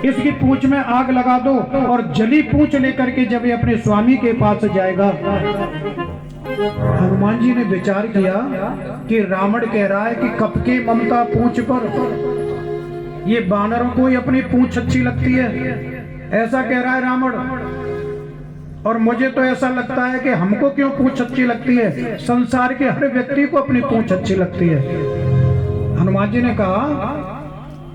इसकी पूंछ में आग लगा दो और जली पूंछ लेकर के जब ये अपने स्वामी के पास जाएगा। हनुमान जी ने विचार किया कि रावण कह रहा है कि कपके ममता पूंछ पर, ये बानरों को ही अपनी पूंछ अच्छी लगती है, ऐसा कह रहा है रावण। और मुझे तो ऐसा लगता है कि हमको क्यों पूंछ अच्छी लगती है, संसार के हर व्यक्ति को अपनी पूंछ अच्छी लगती है। हनुमान जी ने कहा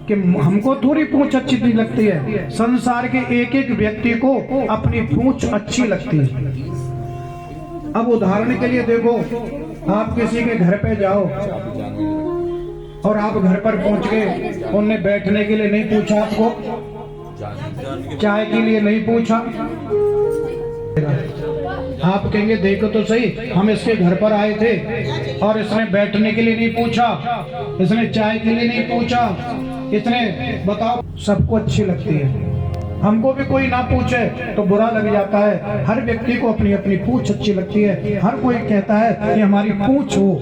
कि हमको थोड़ी पूंछ अच्छी नहीं लगती है, संसार के एक एक व्यक्ति को अपनी पूंछ अच्छी लगती है। अब उदाहरण के लिए देखो, आप किसी के घर पे जाओ और आप घर पर पहुंच गए, उनने बैठने के लिए नहीं पूछा, आपको चाय के लिए नहीं पूछा, आप कहेंगे देखो तो सही, हम इसके घर पर आए थे और इसने बैठने के लिए नहीं पूछा, इसने चाय के लिए नहीं पूछा, इसने बताओ। सबको अच्छी लगती है, हमको भी कोई ना पूछे तो बुरा लग जाता है। हर व्यक्ति को अपनी अपनी पूंछ अच्छी लगती है। हर कोई कहता है कि हमारी पूंछ हो,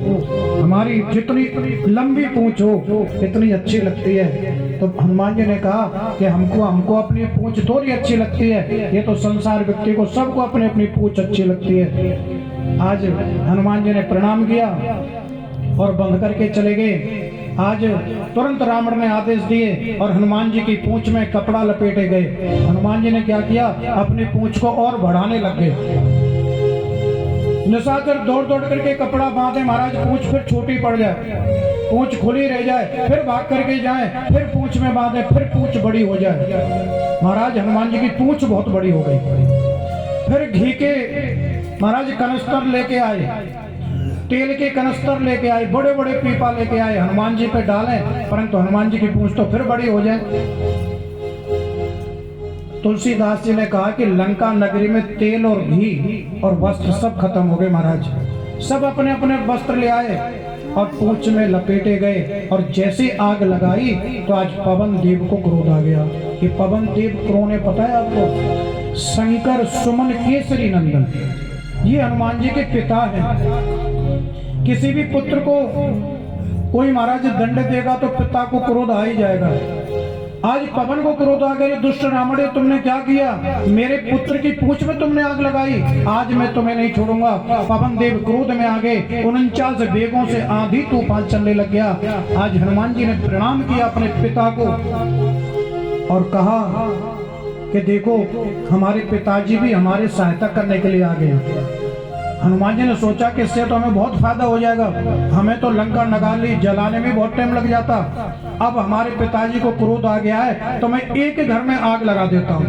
हमारी जितनी लंबी पूंछ हो इतनी अच्छी लगती है। तो हनुमान जी ने कहा कि हमको अपनी पूंछ थोड़ी अच्छी लगती है, ये तो संसार व्यक्ति को सबको अपनी अपनी पूंछ अच्छी लगती है। आज हनुमान जी ने प्रणाम किया और बंद करके चले गए। आज तुरंत रावण ने आदेश दिए और हनुमान जी की पूंछ में कपड़ा लपेटे गए। हनुमान जी ने क्या किया, अपनी पूंछ को और बढ़ाने लग गए। निशाचर दौड़ दौड़ करके कपड़ा बांधे, महाराज पूंछ फिर छोटी पड़ जाए, पूंछ खुली रह जाए, फिर भाग करके जाए, फिर पूंछ में बांधे, फिर पूंछ बड़ी हो जाए। महाराज हनुमान जी की पूंछ बहुत बड़ी हो गई। फिर घी के महाराज कनस्तर लेके आए, तेल के कनस्तर लेके आए, बड़े बड़े पीपा लेके आए, हनुमान जी पे डालें, परंतु हनुमान जी की पूंछ तो फिर बड़ी हो जाए। तुलसीदास जी ने कहा कि लंका नगरी में तेल और घी और वस्त्र सब खत्म हो गए। महाराज सब अपने अपने वस्त्र ले आए और पूंछ में लपेटे गए और जैसे आग लगाई तो आज पवन देव को क्रोध आ गया। कि पवन देव कौन है पता है आपको? शंकर सुमन केसरी नंदन, ये हनुमान जी के पिता हैं। किसी भी पुत्र को कोई महाराज दंड देगा तो पिता को क्रोध आ ही जाएगा। आज पवन को क्रोध आ गया, दुष्ट रावण, तुमने क्या किया, मेरे पुत्र की पूंछ में तुमने आग लगाई, आज मैं तुम्हें नहीं छोड़ूंगा। पवन देव क्रोध में आ गए, 49 वेगों से आंधी तूफान चलने लग गया। आज हनुमान जी ने प्रणाम किया अपने पिता को और कहा कि देखो हमारे पिताजी भी हमारे सहायता करने के लिए आ गए। हनुमान जी ने सोचा कि इससे तो हमें बहुत फायदा हो जाएगा, हमें तो लंका नगाली जलाने में बहुत टाइम लग जाता, अब हमारे पिताजी को क्रोध आ गया है तो मैं एक घर में आग लगा देता हूँ।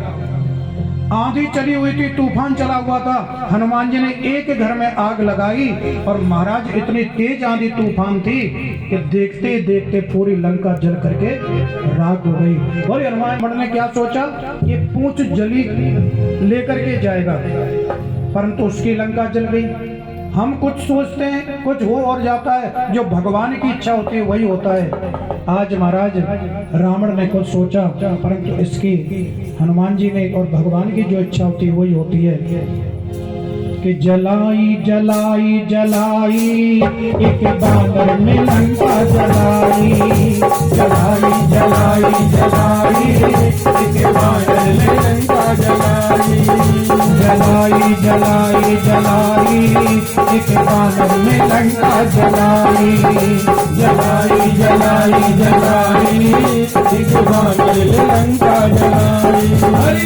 आंधी चली हुई थी, तूफान चला हुआ था, हनुमान जी ने एक घर में आग लगाई और महाराज इतनी तेज आंधी तूफान थी कि देखते देखते पूरी लंका जल करके राख हो गई। और हनुमान ने क्या सोचा, ये पूंछ जली लेकर के जाएगा, परंतु उसकी लंका जल गई। हम कुछ सोचते हैं, कुछ हो और जाता है, जो भगवान की इच्छा होती है वही होता है। आज महाराज रावण ने कुछ सोचा, परंतु इसकी हनुमान जी ने और भगवान की जो इच्छा होती है वही होती है। कि जलाई जलाई जलाई एक बादल में लंका जलाई, जलाई जलाई जलाई एक बादल में लंका जलाई, जलाई जलाई जलाई एक बादल में लंका जलाई, जलाई जलाई जलाई एक बादल में लंका जलाई। हरि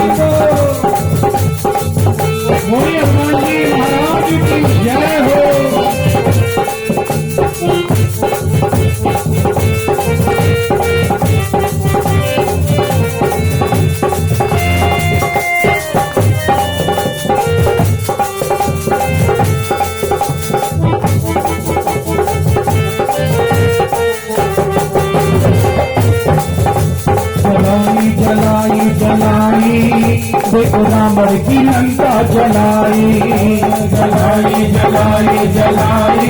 बोल हनुमान जी महाराज की जय हो। जलाई जलाई देखो रावण की लंका जलाई, जलाई जलाई जलाई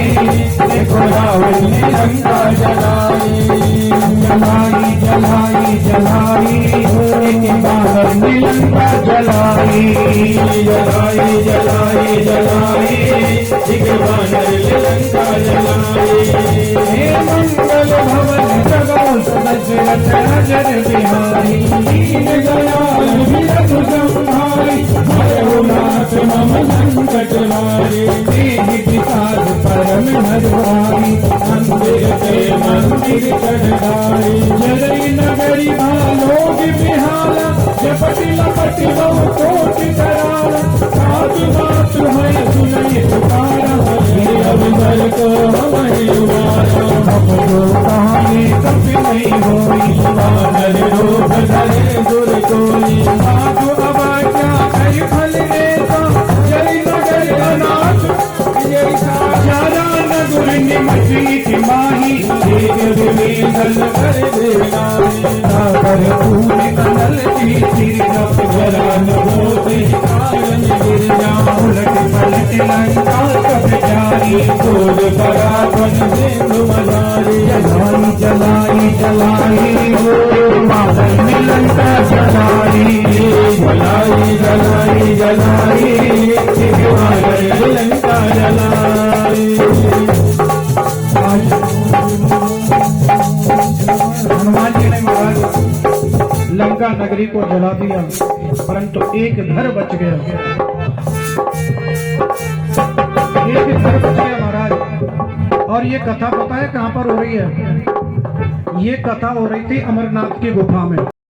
देखो रावण की लंका जलाई, जलाई जलाई जलाई एक बादल में लंका जलाई, जलाई जलाई जलाई एक बादल में लंका जलाई। हे मंगल भवन जगो सदस्य रचना जन बिहारी, संकट वारे तेहि विसाद परम नरवारी, मंदिर के मंदिर चढ़ाए जरई नगरी भालोग बिहाला, जपटि लपटि बहु कोटि कराला, साधु मातु है सुनई पुकारा, ये अवसर को हमें उबारा अब जो कहानी कभी नहीं होई, वानर रूप धरे दुर कोई साधु अब क्या करी फल देता, जय नगर अनाथ जय सारा नगर निमची तिमाही, एक विवेचन कर देना सागर फूल कनल की सिरजप, जरान होते कारण गिर जाऊं उलट पलट लंका कब जारी, फूल परापन देव मजारी जलाई जलाई जलाई हो बादल में लंका जलाई, जलाई जलाई जलाई हिमालय लंका जलाई आज हनुमान जी ने महाराज लंका नगरी को जला दिया, परंतु एक घर बच गया, एक घर बच गया महाराज। और ये कथा पता है कहाँ पर हो रही है? ये कथा हो रही थी अमरनाथ की गुफा में।